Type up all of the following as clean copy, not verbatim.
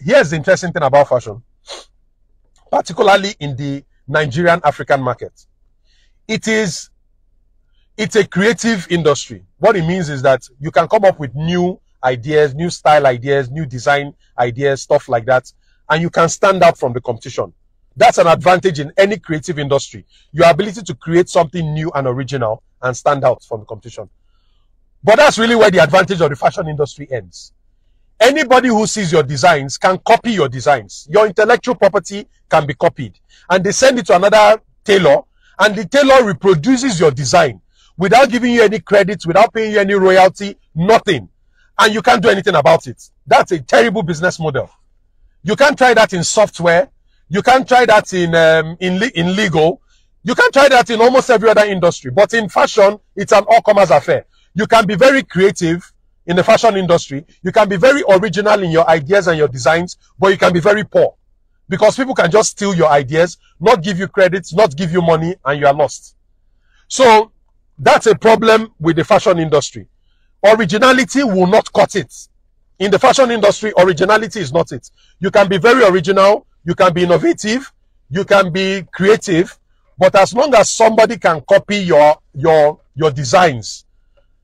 Here's the interesting thing about fashion, particularly in the Nigerian African market. It's a creative industry. What it means is that you can come up with new ideas, new style ideas, new design ideas, stuff like that, and you can stand out from the competition. That's an advantage in any creative industry. Your ability to create something new and original and stand out from the competition. But that's really where the advantage of the fashion industry ends. Anybody who sees your designs can copy your designs. Your intellectual property can be copied. And they send it to another tailor, and the tailor reproduces your design without giving you any credit, without paying you any royalty, nothing. And you can't do anything about it. That's a terrible business model. You can't try that in software. You can't try that in legal. You can't try that in almost every other industry. But in fashion, it's an all-comers affair. You can be very creative in the fashion industry. You can be very original in your ideas and your designs, but you can be very poor. Because people can just steal your ideas, not give you credits, not give you money, and you are lost. So that's a problem with the fashion industry. Originality will not cut it. In the fashion industry, originality is not it. You can be very original, you can be innovative, you can be creative, but as long as somebody can copy your designs,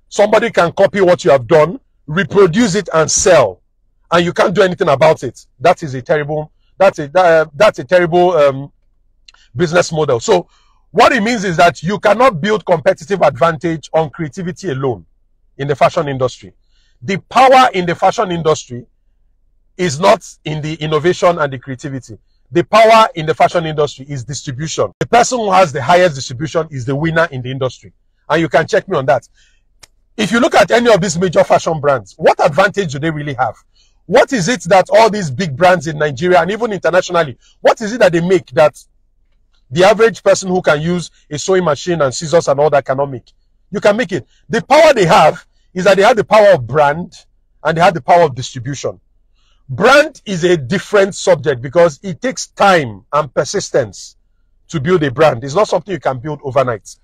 somebody can copy what you have done, reproduce it and sell, and you can't do anything about it, that is a terrible, that's a terrible business model. So what it means is that you cannot build competitive advantage on creativity alone in the fashion industry. The power in the fashion industry is not in the innovation and the creativity. The power in the fashion industry is distribution. The person who has the highest distribution is the winner in the industry. And you can check me on that. If you look at any of these major fashion brands, what advantage do they really have? What is it that all these big brands in Nigeria and even internationally, what is it that they make that the average person who can use a sewing machine and scissors and all that cannot make? You can make it. The power they have is that they have the power of brand and they have the power of distribution. Brand is a different subject because it takes time and persistence to build a brand. It's not something you can build overnight.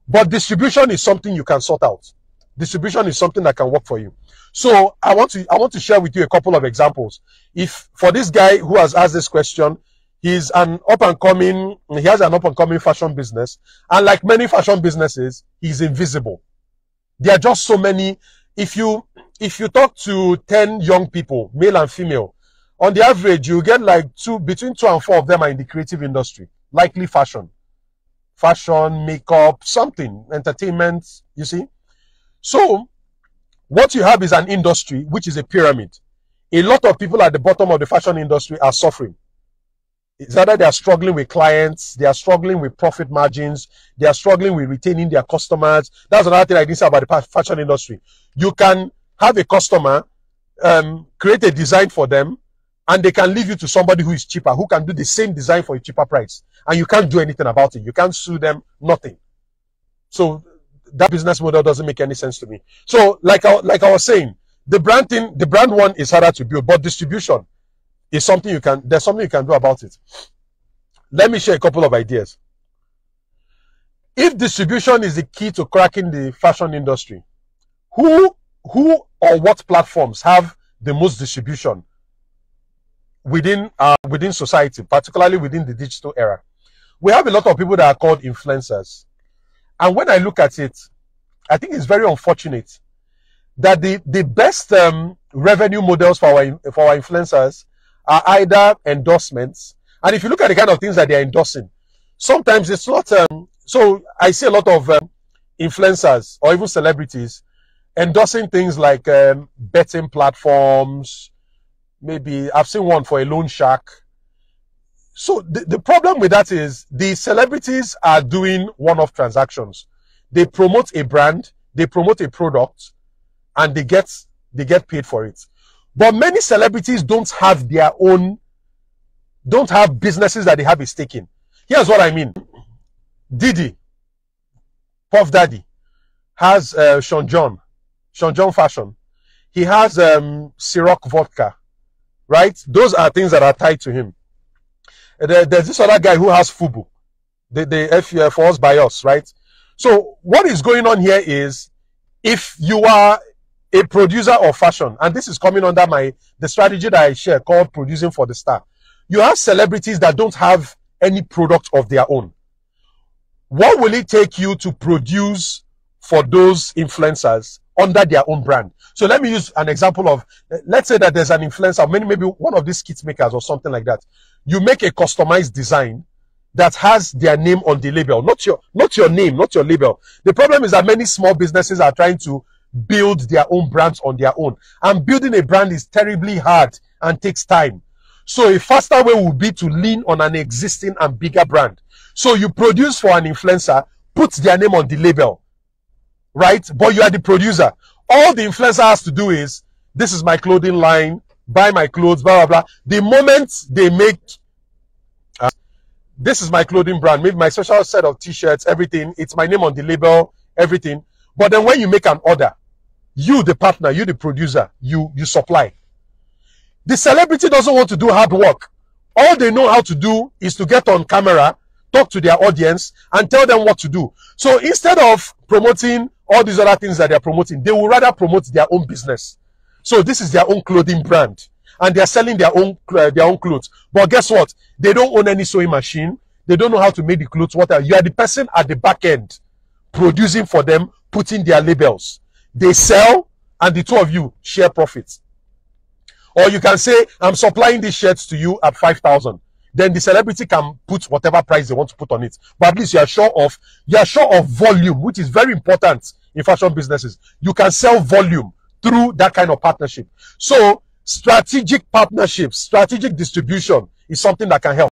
But distribution is something you can sort out. Distribution is something that can work for you. So I want to share with you a couple of examples. If for this guy who has asked this question, he has an up and coming fashion business, and like many fashion businesses, he's invisible. There are just so many. If you talk to 10 young people, male and female, on the average, you get like between 2 and 4 of them are in the creative industry, likely fashion, makeup, something, entertainment, you see. So what you have is an industry, which is a pyramid. A lot of people at the bottom of the fashion industry are suffering. It's either they are struggling with clients, they are struggling with profit margins, they are struggling with retaining their customers. That's another thing I didn't say about the fashion industry. You can have a customer, create a design for them, and they can leave you to somebody who is cheaper, who can do the same design for a cheaper price. And you can't do anything about it. You can't sue them, nothing. So that business model doesn't make any sense to me. So like I was saying, the brand one is harder to build, but distribution is something there's something you can do about it. Let me share a couple of ideas. If distribution is the key to cracking the fashion industry, who or what platforms have the most distribution within society, particularly within the digital era? We have a lot of people that are called influencers. And when I look at it, I think it's very unfortunate that the best revenue models for our influencers are either endorsements. And if you look at the kind of things that they're endorsing, sometimes it's not, so I see a lot of influencers or even celebrities endorsing things like betting platforms. Maybe I've seen one for a loan shark. So the problem with that is the celebrities are doing one-off transactions. They promote a brand, they promote a product, and they get paid for it. But many celebrities don't have businesses that they have a stake in. Here's what I mean. Diddy, Puff Daddy, has Sean John Fashion. He has Ciroc Vodka, right? Those are things that are tied to him. There's this other guy who has Fubu, the for us by us, right? So what is going on here is, if you are a producer of fashion, and this is coming under the strategy that I share called producing for the star. You have celebrities that don't have any product of their own. What will it take you to produce for those influencers under their own brand? So let me use an example of, let's say that there's an influencer, maybe one of these kit makers or something like that. You make a customized design that has their name on the label, not your name, not your label. The problem is that many small businesses are trying to build their own brands on their own, and building a brand is terribly hard and takes time. So a faster way would be to lean on an existing and bigger brand. So you produce for an influencer, put their name on the label, right? But you are the producer. All the influencer has to do is, this is my clothing line, buy my clothes, blah, blah, blah. The moment they make, this is my clothing brand, maybe my special set of t-shirts, everything, it's my name on the label, everything. But then when you make an order, you, the partner, you, the producer, you supply. The celebrity doesn't want to do hard work. All they know how to do is to get on camera, talk to their audience, and tell them what to do. So instead of promoting all these other things that they're promoting, they will rather promote their own business. So this is their own clothing brand, and they're selling their own clothes. But guess what? They don't own any sewing machine. They don't know how to make the clothes. You are the person at the back end producing for them, putting their labels. They sell, and the two of you share profits. Or you can say, I'm supplying these shirts to you at 5,000. Then the celebrity can put whatever price they want to put on it. But at least you are sure of volume, which is very important in fashion businesses. You can sell volume through that kind of partnership. So strategic partnerships, strategic distribution is something that can help.